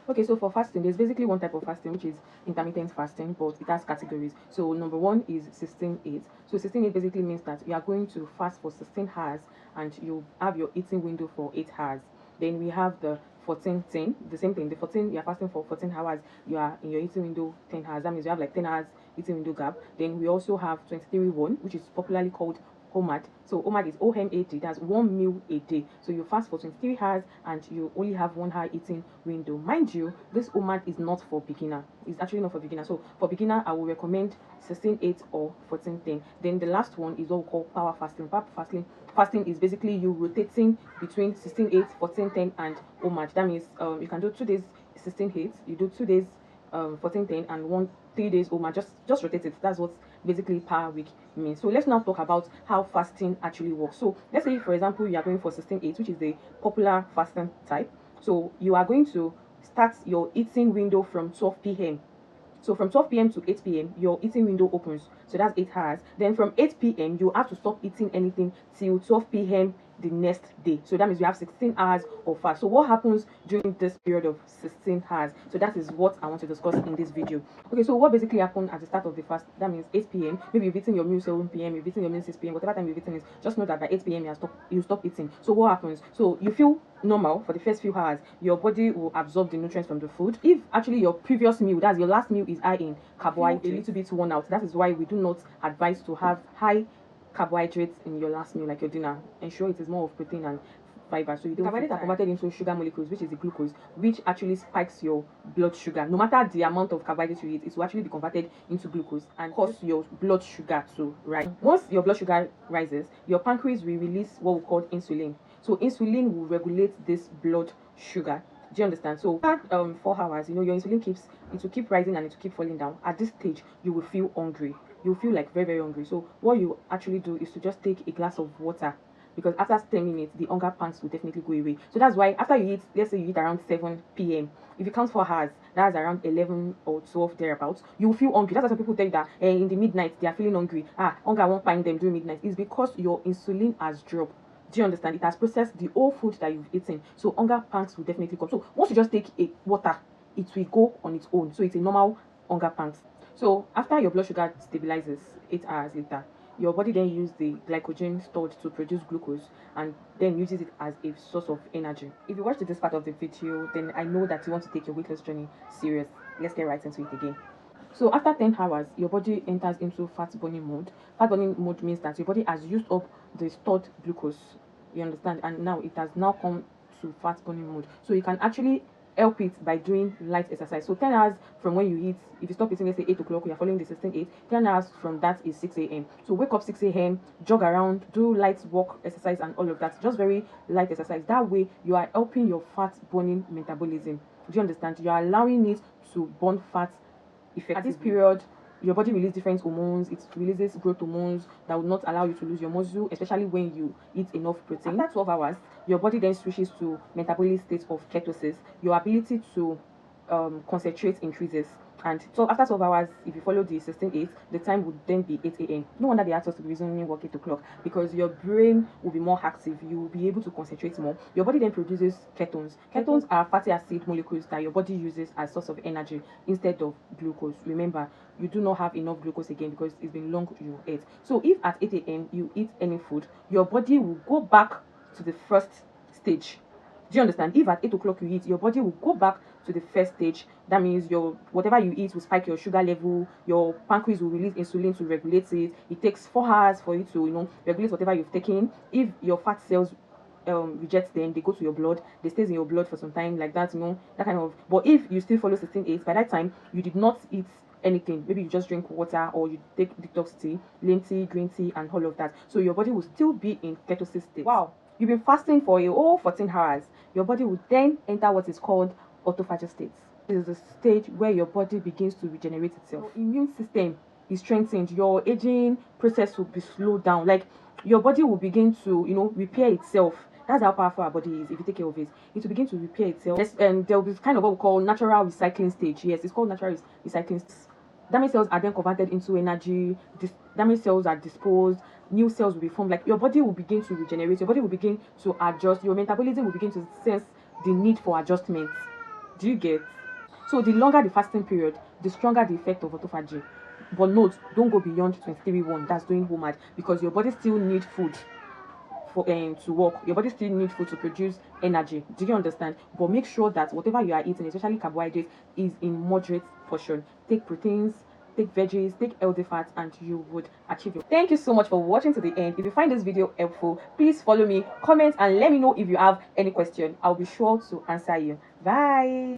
Okay, so for fasting, there's basically one type of fasting which is intermittent fasting, but it has categories. So number one is 16-8. So 16-8 basically means that you are going to fast for 16 hours and you have your eating window for 8 hours. Then we have the 14-10, the same thing. The 14, you are fasting for 14 hours, you are in your eating window 10 hours. That means you have like 10 hours eating window gap. Then we also have 23-1, which is popularly called OMAD. So OMAD is OMAD, that's 1 meal a day. So you fast for 23 hours and you only have 1 hour eating window. Mind you, this OMAD is not for beginner. It's actually not for beginner. So for beginner, I will recommend 16-8 or 14-10. Then the last one is what we call power fasting. Power fasting is basically you rotating between 16-8, 14-10, and OMAD. That means you can do 2 days 16-8, you do 2 days 14-10, and 3 days OMAD. Just rotate it. That's what basically per week means. So let's now talk about how fasting actually works. So let's say, for example, you are going for 16-8, which is the popular fasting type. So you are going to start your eating window from 12 p.m. So from 12 p.m. to 8 p.m., your eating window opens. So that's 8 hours. Then from 8 p.m., you have to stop eating anything till 12 p.m. the next day. So that means you have 16 hours of fast. So what happens during this period of 16 hours? So that is what I want to discuss in this video. Okay, so what basically happened at the start of the fast? That means 8 p.m. Maybe you've eaten your meal 7 p.m., you've eaten your meal 6 p.m., whatever time you've eaten is, just know that by 8 p.m. you stop eating. So what happens? So you feel normal for the first few hours. Your body will absorb the nutrients from the food. If actually your previous meal, that's your last meal, is high in carbohydrates, a little bit worn out, that is why we do not advise to have high carbohydrates in your last meal, like your dinner. Ensure it is more of protein and fiber. So you don't carbohydrates are converted into sugar molecules, which is the glucose, which actually spikes your blood sugar. No matter the amount of carbohydrates you eat, it will actually be converted into glucose and cause your blood sugar to rise. Once your blood sugar rises, your pancreas will release what we call insulin. So insulin will regulate this blood sugar. Do you understand? So after 4 hours, your insulin will keep rising and it will keep falling down. At this stage, you will feel hungry. You feel like very, very hungry. So what you actually do is to just take a glass of water, because after 10 minutes the hunger pangs will definitely go away. So that's why after you eat, let's say you eat around 7 p.m., if you count 4 hours, that's around 11 or 12 thereabouts, you will feel hungry. That's why some people tell you that in the midnight they are feeling hungry. Hunger won't find them during midnight. It's because your insulin has dropped. Do you understand? It has processed the whole food that you've eaten. So hunger pangs will definitely come. So once you just take a water, it will go on its own. So it's a normal hunger pangs. So after your blood sugar stabilizes 8 hours later, your body then uses the glycogen stored to produce glucose and then uses it as a source of energy. If you watched this part of the video, then I know that you want to take your weight loss journey serious. Let's get right into it again. So after 10 hours, your body enters into fat burning mode. Fat burning mode means that your body has used up the stored glucose. You understand? And now it has now come to fat burning mode. So you can actually help it by doing light exercise. So 10 hours from when you eat, if you stop eating, let's say 8 o'clock, you're following the 16-8, 10 hours from that is 6 a.m. So wake up 6 a.m., jog around, do light walk exercise and all of that. Just very light exercise. That way, you are helping your fat burning metabolism. Do you understand? You are allowing it to burn fat effectively. At this period, your body releases different hormones. It releases growth hormones that will not allow you to lose your muscle, especially when you eat enough protein. After 12 hours, your body then switches to metabolic state of ketosis. Your ability to concentrate increases. And so after 12 hours, if you follow the 16-8, the time would then be 8 a.m. No wonder they asked us to be resuming work 8 o'clock, because your brain will be more active. You will be able to concentrate more. Your body then produces ketones. Ketones are fatty acid molecules that your body uses as source of energy instead of glucose. Remember, you do not have enough glucose again because it's been long you ate. So if at 8 a.m. you eat any food, your body will go back to the first stage. Do you understand? If at 8 o'clock you eat, your body will go back to the first stage. That means whatever you eat will spike your sugar level. Your pancreas will release insulin to regulate it. It takes 4 hours for you to regulate whatever you've taken. If your fat cells reject them, they go to your blood. They stays in your blood for some time, like that. That kind of. But if you still follow 16-8, by that time you did not eat anything. Maybe you just drink water or you take detox tea, lean tea, green tea, and all of that. So your body will still be in ketosis state. Wow. You've been fasting for a whole 14 hours. Your body will then enter what is called autophagy state. This is the stage where your body begins to regenerate itself. Your immune system is strengthened. Your aging process will be slowed down. Like your body will begin to, repair itself. That's how powerful our body is. If you take care of it, it will begin to repair itself. And there will be kind of what we call natural recycling stage. Yes, it's called natural recycling stage. Damaged cells are then converted into energy. Damaged cells are disposed. New cells will be formed. Like your body will begin to regenerate. Your body will begin to adjust. Your metabolism will begin to sense the need for adjustment. Do you get? So the longer the fasting period, the stronger the effect of autophagy. But note, don't go beyond 23:1. That's doing homard, because your body still need food for to work. Your body still needs food to produce energy. Do you understand? But make sure that whatever you are eating, especially carbohydrates, is in moderate portion. Take proteins, take veggies, take healthy fats, and you would achieve your. Thank you so much for watching to the end. If you find this video helpful, please follow me, comment, and let me know if you have any question. I'll be sure to answer you. Bye.